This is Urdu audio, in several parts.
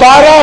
12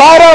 12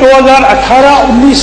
2018-19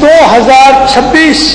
2026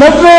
90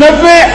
90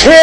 6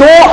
2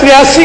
83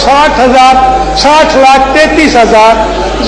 60,33,000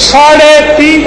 3.5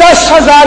10,000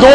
2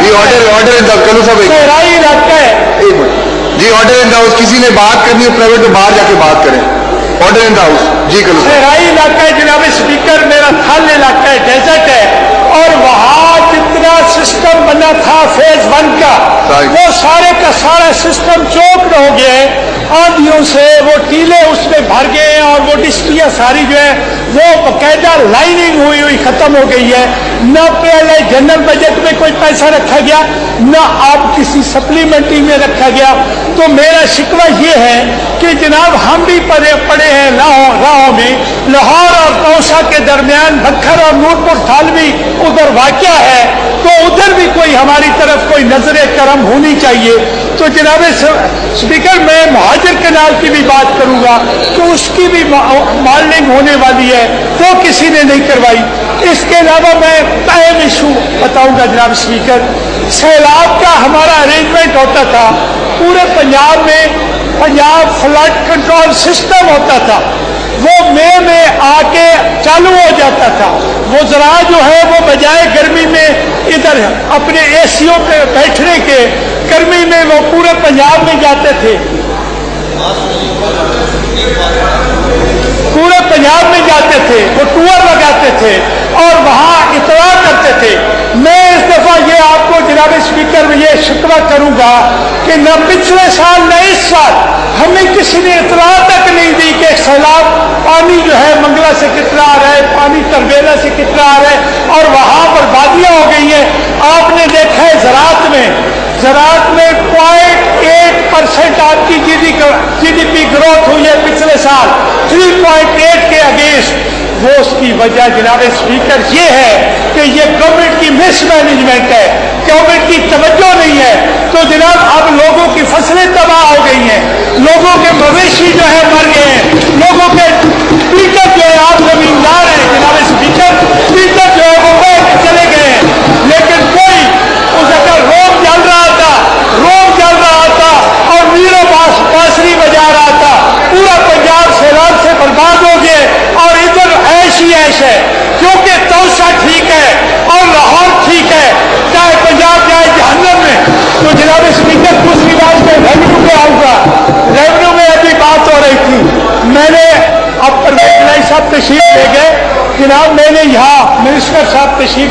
جی آرڈر ان دا کلو صاحب صحرائی علاقہ ہے. ایک منٹ جی آرڈر ان دا ہاؤس. کسی نے بات کرنی ہو پرائیویٹ تو باہر جا کے بات کریں. Order in the house. جی کلو صاحب. صحرائی علاقہ ہے جناب اسپیکر, میرا تھل علاقہ ہے, ڈیزرٹ ہے, اور وہاں جتنا سسٹم بنا تھا فیز 1 کا وہ سارے کا سارا سسٹم چوکڈ ہو گیا ہے آندھیوں سے. وہ ٹیلے اس میں بھر گئے ہیں اور وہ ڈسٹیاں ساری جو ہے وہ باقاعدہ لائننگ ہوئی ختم ہو گئی ہے. نہ پہلے جنرل بجٹ میں کوئی پیسہ رکھا گیا, نہ آپ کسی سپلیمنٹری میں رکھا گیا. تو میرا شکوہ یہ ہے کہ جناب ہم بھی پڑے ہیں راہوں میں. لاہور اور توسا کے درمیان بکھر اور نورپور تھالوی ادھر واقع ہے, تو ادھر بھی کوئی ہماری طرف کوئی نظر کرم ہونی چاہیے. تو جناب اسپیکر میں مہاجر کنال کی بھی بات کروں گا کہ اس کی بھی مالنگ ہونے والی ہے, وہ کسی نے نہیں کروائی. اس کے علاوہ میں اہم ایشو بتاؤں گا جناب اسپیکر. سیلاب کا ہمارا ارینجمنٹ ہوتا تھا پورے پنجاب میں, پنجاب فلڈ کنٹرول سسٹم ہوتا تھا, وہ مئی میں آ کے چالو ہو جاتا تھا. وہ ذرا جو ہے وہ بجائے گرمی میں ادھر اپنے اے سیوں پہ بیٹھنے کے, گرمی میں وہ پورے پنجاب میں جاتے تھے, پورے پنجاب میں جاتے تھے, وہ ٹور لگاتے تھے اور وہاں اطلاع کرتے تھے. میں اس دفعہ یہ آپ کو جناب اسپیکر میں یہ شکوہ کروں گا کہ نہ پچھلے سال نہ اس سال ہمیں کسی نے اطلاع تک نہیں دی کہ سیلاب پانی جو ہے منگلا سے کتنا آ رہا ہے, پانی تربیلا سے کتنا آ رہا ہے, اور وہاں پر بربادیاں ہو گئی ہیں. آپ نے دیکھا ہے زراعت میں 0.8% آپ کی جی ڈی پی گروتھ ہوئی ہے پچھلے سال 3.8 کے اگینسٹ. وہ اس کی وجہ جناب اسپیکر یہ ہے کہ یہ گورنمنٹ کی مس مینجمنٹ ہے, گورنمنٹ کی توجہ نہیں ہے. تو جناب اب لوگوں کی فصلیں تباہ ہو گئی ہیں, لوگوں کے مویشی جو ہے مر گئے ہیں, لوگوں کے ٹیچر جو ہے آپ زمیندار ہیں جناب اسپیکر, ٹیچر جو ہے وہ بہ کے چلے گئے ہیں. لیکن کوئی اس کا روم چل رہا تھا اور میرا بانسری بجا رہا تھا. پورا پنجاب سیلاب سے برباد ہو گئے اور ادھر ایش ہی ایش ہے, کیونکہ توسا ٹھیک ہے اور لاہور ٹھیک ہے, چاہے پنجاب جائے جہنم میں. تو جناب اسپیکر دوسری بات میں ریونیو پہ آؤں گا. ریونیو میں ابھی بات ہو رہی تھی, میں نے اب پرویز صاحب تشریف لے گئے جناب, میں نے یہاں منسٹر صاحب تشریف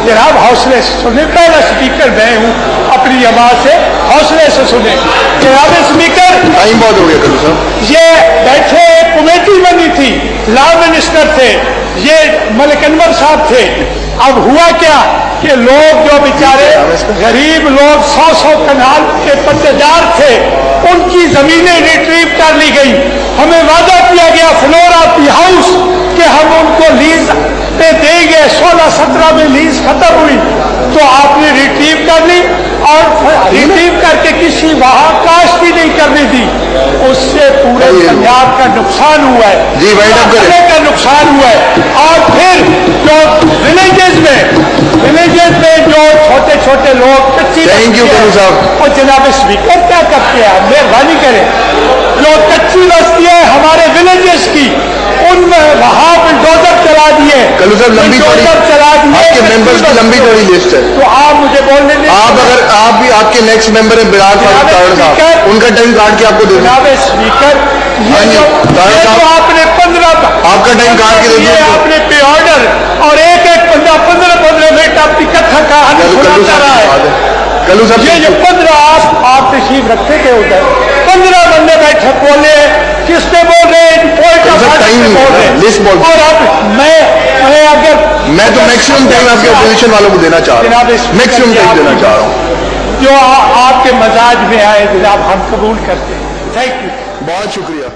جناب حوصلے سے سنیں, پہلا اسپیکر میں ہوں, اپنی آواز سے حوصلے سے سنیں. جناب اسپیکر ٹائم بہت ہو گیا کلو صاحب. یہ بیٹھے کمیٹی بنی تھی, لا منسٹر تھے, یہ ملک انور صاحب تھے. اب ہوا کیا کہ لوگ جو بیچارے غریب لوگ 100 کنال کے پٹے دار تھے, ان کی زمینیں ریٹریو کر لی گئی. ہمیں وعدہ کیا گیا فلور آف دی ہاؤس کہ ہم ان کو لیز پہ دیں گے. 16-17 میں لیز ختم ہوئی تو آپ نے ریٹریو کر لی, اور ریٹریو کر کے کسی وہاں کاشت بھی نہیں کرنے دی. اس سے پورے پنجاب کا نقصان ہوا ہے, جی کا نقصان ہوا ہے. اور پھر جو ولیجز میں جو چھوٹے لوگ کچی اور جناب اسپیکر کیا کرتے ہیں, مہربانی کریں, جو کچی بستیاں ہیں ہمارے ولیجز کی, ان میں وہاں بلڈوزر چلا دیے. کلو صاحب لمبی آپ کے ممبرز کی لمبی تھوڑی لسٹ ہے, تو آپ مجھے بولنے دیں. اگر آپ بھی آپ کے نیکسٹ ممبر ہیں بلال فاروق تاوڑ صاحب, ان کا ٹائم کاٹ کے آپ کو دے دیں. جناب اسپیکر آپ نے 15 آپ کا ٹائم کاٹ کے دے دیں. آپ نے پے آرڈر اور ایک بندہ 15 منٹ آپ کی کتھا کہانی سناتا رہا ہے. کلو صاحب یہ جو 15 آپ تشریف رکھتے تھے ادھر 15 بندے بیٹھے بولے, کس پہ بول رہے ہیں, اور اب میں تو میکسیمم ٹائم آپ کے اپوزیشن والوں کو دینا چاہ رہا ہوں, میکسیمم ٹائم دینا چاہ رہا ہوں. جو آپ کے مزاج میں آئے جناب ہم قبول کرتے ہیں. تھینک یو, بہت شکریہ.